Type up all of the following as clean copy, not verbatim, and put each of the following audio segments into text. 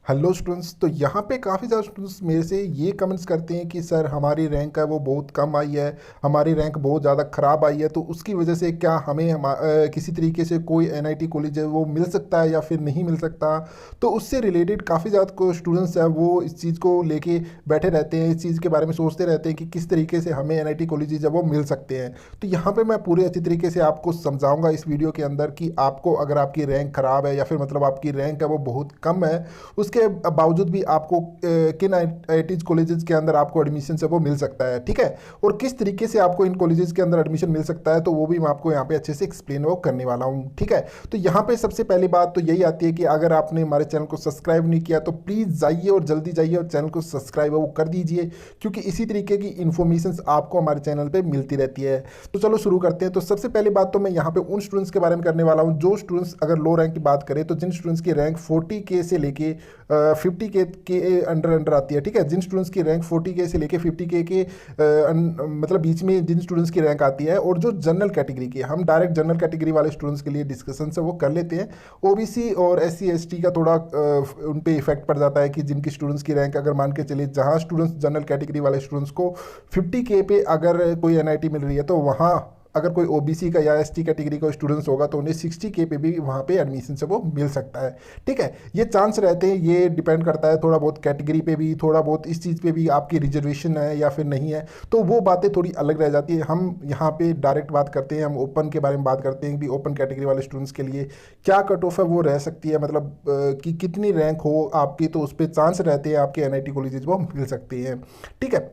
Hello students. तो यहाँ पे काफ़ी ज़्यादा स्टूडेंट्स मेरे से ये कमेंट्स करते हैं कि सर हमारी रैंक है वो बहुत कम आई है, हमारी रैंक बहुत ज़्यादा ख़राब आई है, तो उसकी वजह से क्या हमें किसी तरीके से कोई एनआईटी कॉलेज है वो मिल सकता है या फिर नहीं मिल सकता। तो उससे रिलेटेड काफ़ी ज़्यादा स्टूडेंट्स हैं वो इस चीज़ को लेके बैठे रहते हैं, इस चीज़ के बारे में सोचते रहते हैं कि किस तरीके से हमें एनआईटी कॉलेजेज है वो मिल सकते हैं। तो यहाँ पर मैं पूरे अच्छी तरीके से आपको समझाऊँगा इस वीडियो के अंदर कि आपको अगर आपकी रैंक ख़राब है या फिर मतलब आपकी रैंक है वो बहुत कम है, उसके बावजूद भी आपको किन आईआईटीज कॉलेजेस के अंदर आपको एडमिशन है वो मिल सकता है। ठीक है, और किस तरीके से आपको इन कॉलेजेस के अंदर एडमिशन मिल सकता है तो वो भी मैं आपको यहाँ पे अच्छे से एक्सप्लेन वो करने वाला हूँ। ठीक है, तो यहाँ पे सबसे पहली बात तो यही आती है कि अगर आपने हमारे चैनल को सब्सक्राइब नहीं किया तो प्लीज़ जाइए और जल्दी जाइए और चैनल को सब्सक्राइब वो कर दीजिए, क्योंकि इसी तरीके की इन्फॉर्मेशन आपको हमारे चैनल पर मिलती रहती है। तो चलो शुरू करते हैं। तो सबसे पहली बात तो मैं यहाँ पे उन स्टूडेंट्स के बारे में करने वाला हूँ जो स्टूडेंट्स अगर लो रैंक की बात करें तो जिन स्टूडेंट्स की रैंक 40K से लेके 50K के अंडर आती है। ठीक है, जिन स्टूडेंट्स की रैंक 40K से लेके 50K के मतलब बीच में जिन स्टूडेंट्स की रैंक आती है, और जो जनरल कैटेगरी की, हम डायरेक्ट जनरल कैटेगरी वाले स्टूडेंट्स के लिए डिस्कशन से वो कर लेते हैं। ओबीसी और एससी एसटी का थोड़ा उन पे इफेक्ट पड़ जाता है कि जिनकी स्टूडेंट्स की रैंक अगर मान के चलिए जहाँ स्टूडेंट्स जनरल कैटेगरी वाले स्टूडेंट्स को 50K पे अगर कोई एनआईटी मिल रही है तो वहाँ अगर कोई ओबीसी का या एसटी कैटेगरी का स्टूडेंट्स होगा तो उन्हें 60K पे भी वहाँ पे एडमिशन से वो मिल सकता है। ठीक है, ये चांस रहते हैं, ये डिपेंड करता है थोड़ा बहुत कैटेगरी पे भी, थोड़ा बहुत इस चीज़ पे भी आपकी रिजर्वेशन है या फिर नहीं है, तो वो बातें थोड़ी अलग रह जाती है। हम यहाँ पे डायरेक्ट बात करते हैं, हम ओपन के बारे में बात करते हैं कि ओपन कैटेगरी वाले स्टूडेंट्स के लिए क्या कट ऑफ है वो रह सकती है, मतलब कि कितनी रैंक हो आपकी तो उस पर चांस रहते हैं आपके एनआईटी कॉलेजेस वो मिल सकते हैं। ठीक है,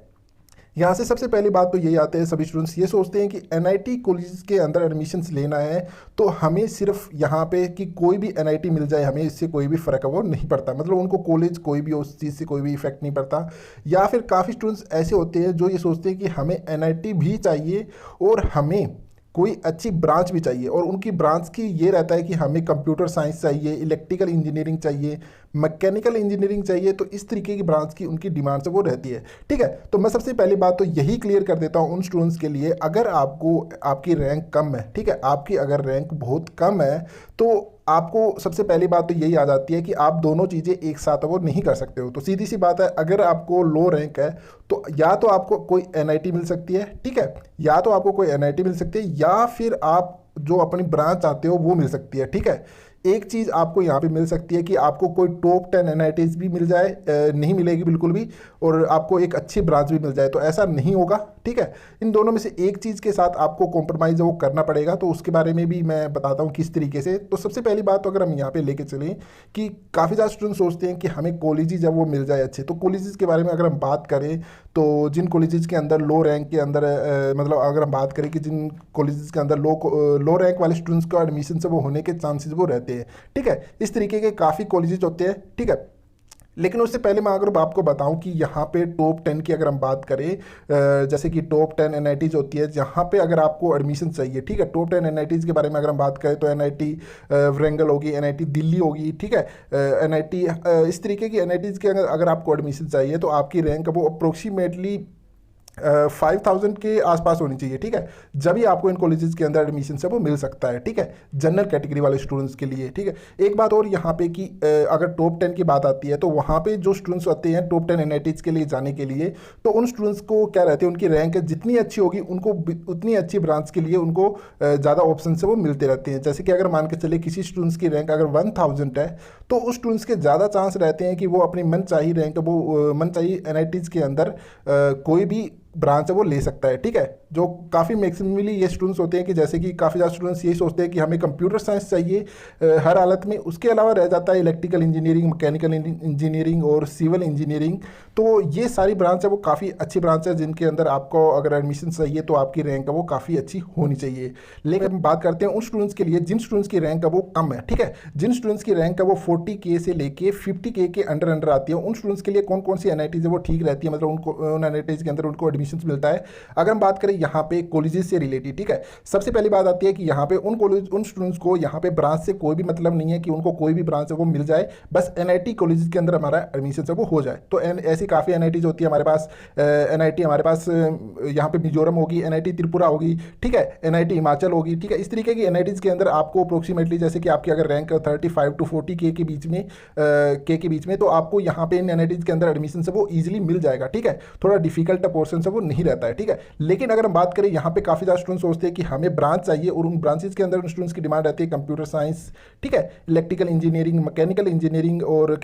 यहाँ से सबसे पहली बात तो यही आते हैं, सभी स्टूडेंट्स ये सोचते हैं कि एनआईटी कॉलेज के अंदर एडमिशन्स लेना है तो हमें सिर्फ यहाँ पे कि कोई भी एनआईटी मिल जाए हमें इससे कोई भी फ़र्क है वो नहीं पड़ता, मतलब उनको कॉलेज कोई भी उस चीज़ से कोई भी इफेक्ट नहीं पड़ता। या फिर काफ़ी स्टूडेंट्स ऐसे होते हैं जो ये सोचते हैं कि हमें एनआईटी भी चाहिए और हमें कोई अच्छी ब्रांच भी चाहिए, और उनकी ब्रांच की ये रहता है कि हमें कंप्यूटर साइंस चाहिए, इलेक्ट्रिकल इंजीनियरिंग चाहिए, मैकेनिकल इंजीनियरिंग चाहिए, तो इस तरीके की ब्रांच की उनकी डिमांड से वो रहती है। ठीक है, तो मैं सबसे पहली बात तो यही क्लियर कर देता हूँ उन स्टूडेंट्स के लिए, अगर आपको आपकी रैंक कम है, ठीक है, आपकी अगर रैंक बहुत कम है तो आपको सबसे पहली बात तो यही आ जाती है कि आप दोनों चीज़ें एक साथ वो नहीं कर सकते हो। तो सीधी सी बात है, अगर आपको लो रैंक है तो या तो आपको कोई एनआईटी मिल सकती है, ठीक है, या तो आपको कोई एनआईटी मिल सकती है या फिर आप जो अपनी ब्रांच चाहते हो वो मिल सकती है। ठीक है, एक चीज़ आपको यहाँ पे मिल सकती है कि आपको कोई टॉप 10 एनआईटीज भी मिल जाए, नहीं मिलेगी बिल्कुल भी, और आपको एक अच्छी ब्रांच भी मिल जाए, तो ऐसा नहीं होगा। ठीक है, इन दोनों में से एक चीज़ के साथ आपको कॉम्प्रोमाइज़ वो करना पड़ेगा, तो उसके बारे में भी मैं बताता हूँ किस तरीके से। तो सबसे पहली बात तो अगर हम यहाँ पे लेके चलें कि काफ़ी ज़्यादा स्टूडेंट सोचते हैं कि हमें कॉलेजेस जब वो मिल जाए अच्छे, तो कॉलेजेस के बारे में अगर हम बात करें तो जिन कॉलेजेस के अंदर लो रैंक के अंदर मतलब अगर हम बात करें कि जिन कॉलेजेस के अंदर लो रैंक वाले स्टूडेंट्स का एडमिशन से वो होने के चांसेस वो रहते हैं। ठीक है, इस तरीके के काफ़ी कॉलेजेस होते हैं। ठीक है, लेकिन उससे पहले मैं अगर आपको बताऊं कि यहाँ पे टॉप 10 की अगर हम बात करें, जैसे कि टॉप 10 एनआईटीज होती है जहाँ पे अगर आपको एडमिशन चाहिए, ठीक है, टॉप 10 एनआईटीज के बारे में अगर हम बात करें तो एनआईटी वरंगल होगी, एनआईटी दिल्ली होगी, ठीक है, एनआईटी इस तरीके की एनआईटीज के अगर आपको एडमिशन चाहिए तो आपकी रैंक वो अप्रोक्सीमेटली 5000 के आसपास होनी चाहिए। ठीक है, जब ही आपको इन कॉलेजेस के अंदर एडमिशन से वो मिल सकता है। ठीक है, जनरल कैटेगरी वाले स्टूडेंट्स के लिए। ठीक है, एक बात और यहाँ पे कि अगर टॉप 10 की बात आती है तो वहाँ पे जो स्टूडेंट्स आते हैं टॉप 10 एनआईटीज के लिए जाने के लिए, तो उन स्टूडेंट्स को क्या रहते हैं, उनकी रैंक जितनी अच्छी होगी उनको उतनी अच्छी ब्रांच के लिए उनको ज़्यादा ऑप्शन से वो मिलते रहते हैं। जैसे कि अगर मान के चले किसी स्टूडेंट्स की रैंक अगर 1000 है तो उस स्टूडेंट्स के ज़्यादा चांस रहते हैं कि वो अपनी मनचाही रैंक वो मनचाही एनआईटीज के अंदर कोई भी ब्रांच है वो ले सकता है। ठीक है, जो काफ़ी मैक्सिमली ये स्टूडेंट्स होते हैं कि जैसे कि काफ़ी ज़्यादा स्टूडेंट्स यही सोचते हैं कि हमें कंप्यूटर साइंस चाहिए हर हालत में, उसके अलावा रह जाता है इलेक्ट्रिकल इंजीनियरिंग, मैकेनिकल इंजीनियरिंग और सिविल इंजीनियरिंग। तो ये सारी ब्रांच है वो काफ़ी अच्छी ब्रांच है जिनके अंदर आपको अगर एडमिशन चाहिए तो आपकी रैंक है वो काफ़ी अच्छी होनी चाहिए। लेकिन हम बात करते हैं उन स्टूडेंट्स के लिए जिन स्टूडेंट्स की रैंक है वो कम है। ठीक है, जिन स्टूडेंट्स की रैंक है वो 40K से लेके 50K के अंडर आती है, उन स्टूडेंट्स के लिए कौन कौन सी एनआईटीज है वो ठीक रहती है, मतलब उनको उन एनआईटीज के अंदर उनको एडमिशन मिलता है। अगर हम बात करें यहाँ पे कॉलेजेस से रिलेटेड, ठीक है। सबसे पहली बात आती है कि यहाँ पे उन स्टूडेंट्स को यहाँ पे ब्रांच से कोई भी मतलब नहीं है कि उनको कोई भी ब्रांच है वो मिल जाए, बस एनआईटी कॉलेजेस के अंदर हमारा एडमिशन है वो हो जाए। तो ऐसी काफ़ी एनआईटीज होती है हमारे पास। एनआईटी हमारे पास यहाँ पे मिजोरम होगी, एनआईटी त्रिपुरा होगी, ठीक है, एनआईटी हिमाचल होगी, ठीक है। इस तरीके की एनआईटीज के अंदर आपको अप्रोक्सीमेटली, जैसे कि आपकी अगर रैंक 35 to 40 के बीच में तो आपको यहाँ पे इन एनआईटीज के अंदर एडमिशन से वो ईजिली मिल जाएगा, ठीक है। थोड़ा डिफिकल्ट पोर्सन से वो नहीं रहता है, ठीक है। लेकिन अगर हम बात करें यहाँ पे काफ़ी ज़्यादा स्टूडेंट्स सोचते हैं कि हमें ब्रांच चाहिए, और उन ब्रांचेज के अंदर उन स्टूडेंट्स की डिमांड रहती है कंप्यूटर साइंस, ठीक है, इलेक्ट्रिकल इंजीनियरिंग, मैकेनिकल इंजीनियरिंग, और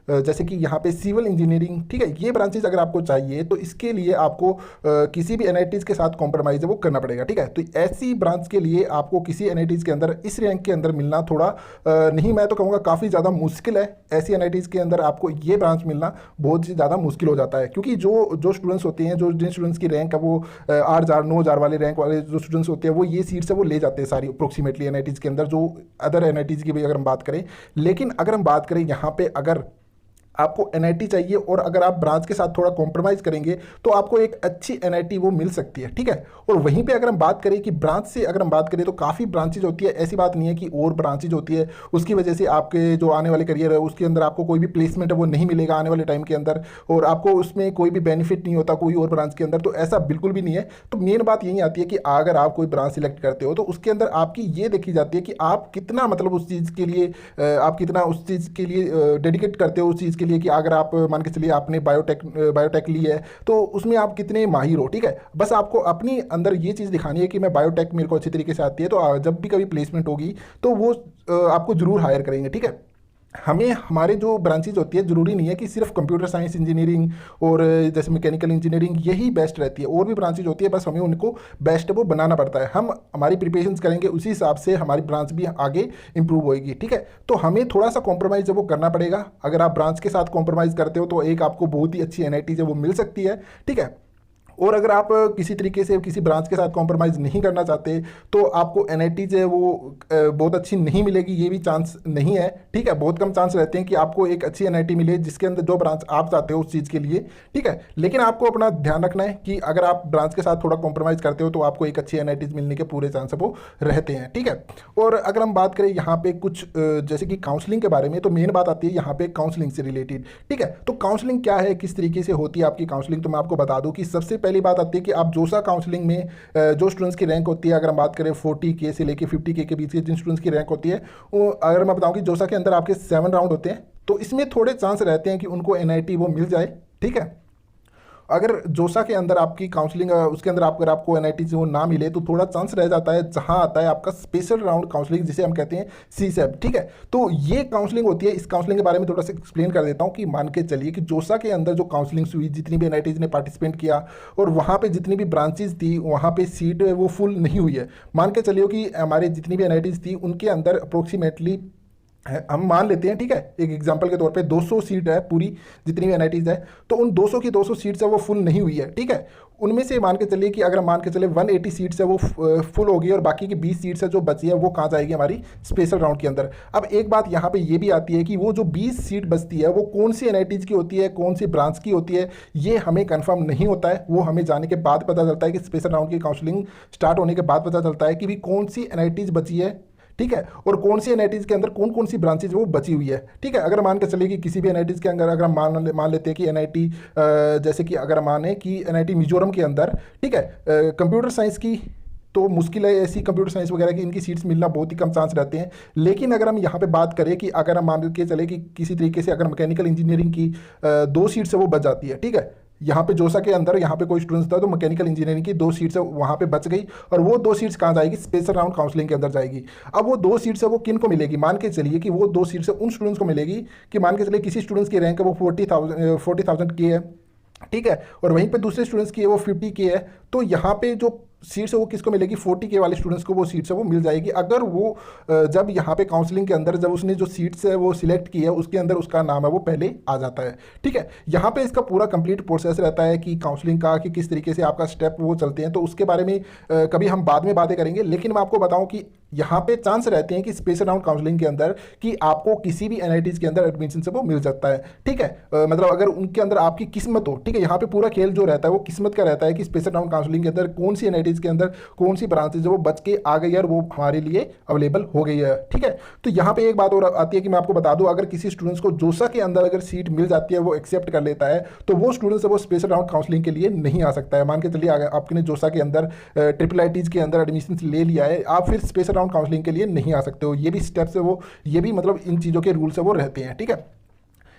जैसे कि यहाँ पे सिविल इंजीनियरिंग, ठीक है। ये ब्रांचेज अगर आपको चाहिए तो इसके लिए आपको किसी भी एनआईटीज के साथ कॉम्प्रोमाइज है वो करना पड़ेगा, ठीक है। तो ऐसी ब्रांच के लिए आपको किसी एनआईटीज के अंदर इस रैंक के अंदर मिलना थोड़ा नहीं, मैं तो कहूँगा काफ़ी ज़्यादा मुश्किल है। ऐसी एनआईटीज के अंदर आपको ये ब्रांच मिलना बहुत ही ज़्यादा मुश्किल हो जाता है, क्योंकि जो स्टूडेंट्स होते हैं, जिन स्टूडेंट्स की रैंक है वो 8,000 9,000 वाले रैंक वाले जो स्टूडेंट्स होते हैं, वो ये सीट्स है वो ले जाते हैं सारी अप्रोक्सीमेटली एनआईटीज के अंदर, जो अदर एनआईटीज की भी अगर हम बात करें। लेकिन अगर हम बात करें यहाँ पे, अगर आपको एनआईटी चाहिए और अगर आप ब्रांच के साथ थोड़ा कॉम्प्रोमाइज़ करेंगे तो आपको एक अच्छी एनआईटी वो मिल सकती है, ठीक है। और वहीं पे अगर हम बात करें कि ब्रांच से अगर हम बात करें तो काफ़ी ब्रांचेज होती है, ऐसी बात नहीं है कि और ब्रांचेज होती है उसकी वजह से आपके जो आने वाले करियर है उसके अंदर आपको कोई भी प्लेसमेंट है वो नहीं मिलेगा आने वाले टाइम के अंदर, और आपको उसमें कोई भी बेनिफिट नहीं होता कोई और ब्रांच के अंदर, तो ऐसा बिल्कुल भी नहीं है। तो मेन बात यही आती है कि अगर आप कोई ब्रांच सिलेक्ट करते हो तो उसके अंदर आपकी ये देखी जाती है कि आप कितना मतलब उस चीज़ के लिए आप कितना उस चीज़ के लिए डेडिकेट करते हो उस चीज़ के लिए, कि अगर आप मान के चलिए आपने बायोटेक ली है तो उसमें आप कितने माहिर हो, ठीक है। बस आपको अपनी अंदर ये चीज़ दिखानी है कि मैं बायोटेक मेरे को अच्छी तरीके से आती है, तो जब भी कभी प्लेसमेंट होगी तो वो आपको जरूर हायर करेंगे, ठीक है। हमें हमारे जो ब्रांचेज होती है ज़रूरी नहीं है कि सिर्फ कंप्यूटर साइंस इंजीनियरिंग और जैसे मैकेनिकल इंजीनियरिंग यही बेस्ट रहती है, और भी ब्रांचेज होती है, बस हमें उनको बेस्ट वो बनाना पड़ता है। हम हमारी प्रिपरेशंस करेंगे उसी हिसाब से हमारी ब्रांच भी आगे इंप्रूव होएगी, ठीक है। तो हमें थोड़ा सा कॉम्प्रोमाइज़ वो करना पड़ेगा। अगर आप ब्रांच के साथ कॉम्प्रोमाइज़ करते हो तो एक आपको बहुत ही अच्छी एनआईटी वो मिल सकती है, ठीक है। और अगर आप किसी तरीके से किसी ब्रांच के साथ कॉम्प्रोमाइज़ नहीं करना चाहते तो आपको एनआईटी जो है वो बहुत अच्छी नहीं मिलेगी, ये भी चांस नहीं है, ठीक है। बहुत कम चांस रहते हैं कि आपको एक अच्छी एनआईटी मिले जिसके अंदर जो ब्रांच आप चाहते हो उस चीज़ के लिए, ठीक है। लेकिन आपको अपना ध्यान रखना है कि अगर आप ब्रांच के साथ थोड़ा कॉम्प्रोमाइज़ करते हो तो आपको एक अच्छी एनआईटीज मिलने के पूरे चांस वो रहते हैं, ठीक है। और अगर हम बात करें यहाँ पे कुछ जैसे कि काउंसलिंग के बारे में, तो मेन बात आती है यहाँ पे काउंसलिंग से रिलेटेड, ठीक है। तो काउंसलिंग क्या है, किस तरीके से होती है आपकी काउंसलिंग, तो मैं आपको बता दूँ कि सबसे पहली बात आती है कि आप जोसा काउंसलिंग में जो स्टूडेंट्स की रैंक होती है, अगर हम बात करें 40K से लेके 50K के बीच के जिन स्टूडेंट्स की रैंक होती है, वो अगर मैं बताऊं कि जोसा के अंदर आपके 7 राउंड होते हैं, तो इसमें थोड़े चांस रहते हैं कि उनको एनआईटी वो मिल जाए, ठीक है। अगर जोसा के अंदर आपकी काउंसलिंग उसके अंदर अगर आपको एनआईटी से वो ना मिले तो थोड़ा चांस रह जाता है, जहां आता है आपका स्पेशल राउंड काउंसलिंग जिसे हम कहते हैं सीसेब, ठीक है। तो ये काउंसलिंग होती है, इस काउंसलिंग के बारे में थोड़ा सा एक्सप्लेन कर देता हूँ कि मान के चलिए कि जोसा के अंदर जो काउंसलिंग हुई, जितनी भी एनआईटीज ने पार्टिसिपेट किया और वहाँ पर जितनी भी ब्रांचेज थी वहाँ पर सीट वो फुल नहीं हुई है। मान के चलिए कि हमारे जितनी भी एनआईटीज थी उनके अंदर अप्रोक्सीमेटली हम मान लेते हैं, ठीक है, एक एग्जांपल के तौर पे 200 सीट है पूरी जितनी भी एनआईटीज है, तो उन 200 की 200 सीट्स है वो फुल नहीं हुई है, ठीक है। उनमें से मान के चलिए कि अगर मान के चले 180 सीट्स है वो फुल होगी और बाकी की 20 सीट्स है जो बची है वो कहाँ जाएगी, हमारी स्पेशल राउंड के अंदर। अब एक बात यहाँ पे ये भी आती है कि वो जो 20 सीट बचती है वो कौन सी एनआईटीज की होती है, कौन सी ब्रांच की होती है, ये हमें कंफर्म नहीं होता है। वो हमें जाने के बाद पता चलता है कि स्पेशल राउंड की काउंसलिंग स्टार्ट होने के बाद पता चलता है कि भी कौन सी एनआईटीज बची है, ठीक है, और कौन सी एनआईटीज के अंदर कौन कौन सी ब्रांचेज वो बची हुई है, ठीक है। अगर मान के चलिए कि किसी भी एनआईटीज के अंदर अगर हम मान लेते हैं कि एनआईटी जैसे कि अगर माने कि एनआईटी मिजोरम के अंदर, ठीक है, कंप्यूटर साइंस की, तो मुश्किल है ऐसी कंप्यूटर साइंस वगैरह की इनकी सीट्स मिलना बहुत ही कम चांस रहते हैं। लेकिन अगर हम यहाँ पे बात करें कि अगर हम मान के चले कि किसी तरीके से अगर मैकेनिकल इंजीनियरिंग की 2 सीट्स है वो बच जाती है, ठीक है, यहाँ पे जोसा के अंदर यहाँ पे कोई स्टूडेंट्स था तो मैकेनिकल इंजीनियरिंग की 2 सीट्स है वहाँ पे बच गई, और वो 2 सीट्स कहाँ जाएगी, स्पेशल राउंड काउंसलिंग के अंदर जाएगी। अब वो 2 सीट्स है वो किन को मिलेगी, मान के चलिए कि वो 2 सीट्स है उन स्टूडेंट्स को मिलेगी कि मान के चलिए किसी स्टूडेंट्स की रैंक है वो 40,000 की है, ठीक है, और वहीं पे दूसरे स्टूडेंट्स की है वो 50K है, तो यहाँ पे जो सीट्स है वो किसको मिलेगी, 40K वाले स्टूडेंट्स को वो सीट्स है वो मिल जाएगी। अगर वो जब यहाँ पे काउंसलिंग के अंदर जब उसने जो सीट्स है वो सिलेक्ट की है उसके अंदर उसका नाम है वो पहले आ जाता है, ठीक है। यहाँ पे इसका पूरा कंप्लीट प्रोसेस रहता है कि काउंसलिंग का कि किस तरीके से आपका स्टेप वो चलते हैं, तो उसके बारे में कभी हम बाद में बातें करेंगे। लेकिन मैं आपको बताऊँ कि यहाँ पे चांस रहते हैं कि स्पेशल राउंड काउंसलिंग के अंदर कि आपको किसी भी एनआईटीज के अंदर एडमिशन से वो मिल सकता है। ठीक है, मतलब अगर उनके अंदर आपकी किस्मत हो। ठीक है, यहाँ पे पूरा खेल जो रहता है वो किस्मत का रहता है कि स्पेशल राउंड काउंसलिंग के अंदर कौन सी एनआईटीज के अंदर कौन सी ब्रांचेज वो बच के आ गई है और वो हमारे लिए अवेलेबल हो गई है। ठीक है, तो यहाँ पे एक बात और आती है कि मैं आपको बता दूं, अगर किसी स्टूडेंट्स को जोसा के अंदर अगर सीट मिल जाती है, वो एक्सेप्ट कर लेता है, तो वो स्टूडेंट्स वो स्पेशल राउंड काउंसलिंग के लिए नहीं आ सकता है। मान के चलिए अगर आपने जोसा के अंदर ट्रिपल आईटीज के अंदर एडमिशन ले लिया है, आप फिर स्पेशल राउंड काउंसलिंग के लिए नहीं आ सकते हो। ये भी स्टेप्स है वो, ये भी मतलब इन चीज़ों के रूल्स है वो रहते हैं। ठीक है,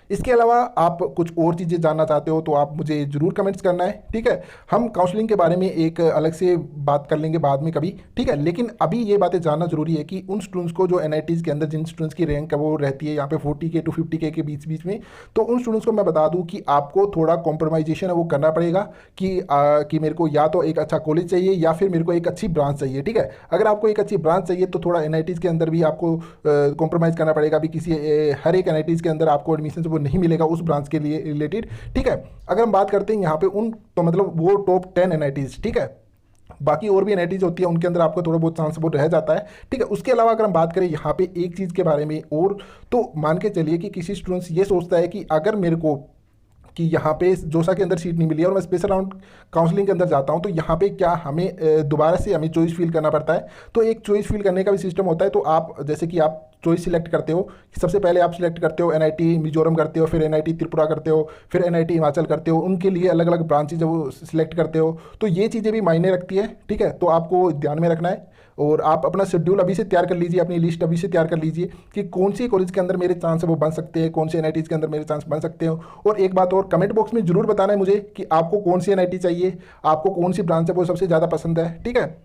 इसके अलावा आप कुछ और चीज़ें जानना चाहते हो तो आप मुझे ज़रूर कमेंट्स करना है। ठीक है, हम काउंसलिंग के बारे में एक अलग से बात कर लेंगे बाद में कभी। ठीक है, लेकिन अभी ये बातें जानना जरूरी है कि उन स्टूडेंट्स को जो एनआईटीज़ के अंदर जिन स्टूडेंट्स की रैंक है वो रहती है यहाँ पे 40K to 50K के बीच बीच में, तो उन स्टूडेंट्स को मैं बता दूँ कि आपको थोड़ा कॉम्प्रोमाइजेशन है वो करना पड़ेगा कि मेरे को या तो एक अच्छा कॉलेज चाहिए या फिर मेरे को एक अच्छी ब्रांच चाहिए। ठीक है, अगर आपको एक अच्छी ब्रांच चाहिए तो थोड़ा एनआईटीज़ के अंदर भी आपको कॉम्प्रोमाइज़ करना पड़ेगा। अभी किसी हर एक एनआईटीज़ के अंदर आपको एडमिशन वो नहीं मिलेगा उस ब्रांच के लिए रिलेटेड। ठीक है, अगर हम बात करते हैं यहाँ पे उन, तो मतलब वो टॉप 10 एनआईटीज। ठीक है, बाकी और भी एनआईटीज होती है उनके अंदर आपको थोड़ा बहुत चांस वो रह जाता है। ठीक है, उसके अलावा अगर हम बात करें यहाँ पे एक चीज़ के बारे में और, तो मान के चलिए कि किसी स्टूडेंट्स ये सोचता है कि अगर मेरे को कि यहाँ पे जोसा के अंदर सीट नहीं मिली और मैं स्पेशल राउंड काउंसलिंग के अंदर जाता हूँ, तो यहाँ पे क्या हमें दोबारा से हमें चॉइस फिल करना पड़ता है। तो एक चॉइस फिल करने का भी सिस्टम होता है। तो आप जैसे कि आप चॉइस सिलेक्ट करते हो, सबसे पहले आप सिलेक्ट करते हो एनआईटी मिजोरम करते हो, फिर एनआईटी त्रिपुरा करते हो, फिर एनआईटी हिमाचल करते हो, उनके लिए अलग अलग ब्रांचेज वो सिलेक्ट करते हो। तो ये चीज़ें भी मायने रखती है। ठीक है, तो आपको ध्यान में रखना है और आप अपना शेड्यूल अभी से तैयार कर लीजिए, अपनी लिस्ट अभी से तैयार कर लीजिए कि कौन सी कॉलेज के अंदर मेरे चांस है वो बन सकते हैं, कौन से एनआईटीज़ के अंदर मेरे चांस बन सकते हो। और एक बात और, कमेंट बॉक्स में जरूर बताना है मुझे कि आपको कौन सी एनआईटी चाहिए, आपको कौन सी ब्रांच है वो सबसे ज़्यादा पसंद है। ठीक है,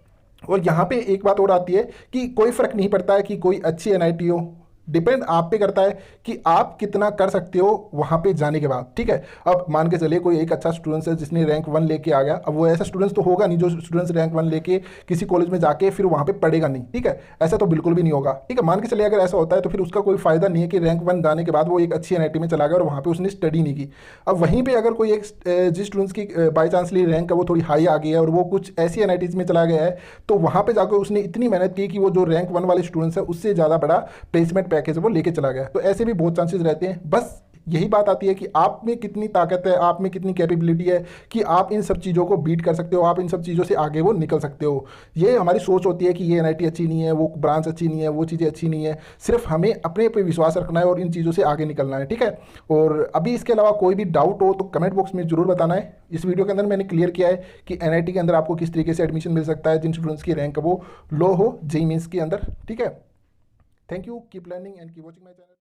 और यहाँ पे एक बात और आती है कि कोई फ़र्क नहीं पड़ता है कि कोई अच्छी एनआईटी हो, डिपेंड आप पे करता है कि आप कितना कर सकते हो वहाँ पे जाने के बाद। ठीक है, अब मान के चलिए कोई एक अच्छा स्टूडेंट है जिसने रैंक 1 लेके आ गया, अब वो ऐसा स्टूडेंट्स तो होगा नहीं जो स्टूडेंट्स रैंक 1 लेके किसी कॉलेज में जाके फिर वहाँ पे पढ़ेगा नहीं। ठीक है, ऐसा तो बिल्कुल भी नहीं होगा। ठीक है, मान के चलिए अगर ऐसा होता है तो फिर उसका कोई फायदा नहीं है कि रैंक 1 जाने के बाद वो एक अच्छी एनआईटी में चला गया और वहाँ पर उसने स्टडी नहीं की। अब वहीं पर अगर कोई एक जिस स्टूडेंट्स की बाई चांसली रैंक है वो थोड़ी हाई आ गई है और वो कुछ ऐसी एनआईटीज़ में चला गया है, तो वहाँ पर जाकर उसने इतनी मेहनत की कि वो जो रैंक 1 वाले स्टूडेंट्स है उससे ज़्यादा बड़ा प्लेसमेंट पैकेज वो लेके चला गया। तो ऐसे भी बहुत चांसेस रहते हैं। बस यही बात आती है कि आप में कितनी ताकत है, आप में कितनी कैपेबिलिटी है कि आप इन सब चीज़ों को बीट कर सकते हो, आप इन सब चीज़ों से आगे वो निकल सकते हो। ये हमारी सोच होती है कि ये एनआईटी अच्छी नहीं है, वो ब्रांच अच्छी नहीं है, वो चीज़ें अच्छी नहीं है। सिर्फ हमें अपने पे विश्वास रखना है और इन चीज़ों से आगे निकलना है। ठीक है, और अभी इसके अलावा कोई भी डाउट हो तो कमेंट बॉक्स में जरूर बताना है। इस वीडियो के अंदर मैंने क्लियर किया है कि एनआईटी के अंदर आपको किस तरीके से एडमिशन मिल सकता है जिन स्टूडेंट्स की रैंक वो लो हो जेईई मेंस के अंदर। ठीक है, thank you, keep learning and keep watching my channel.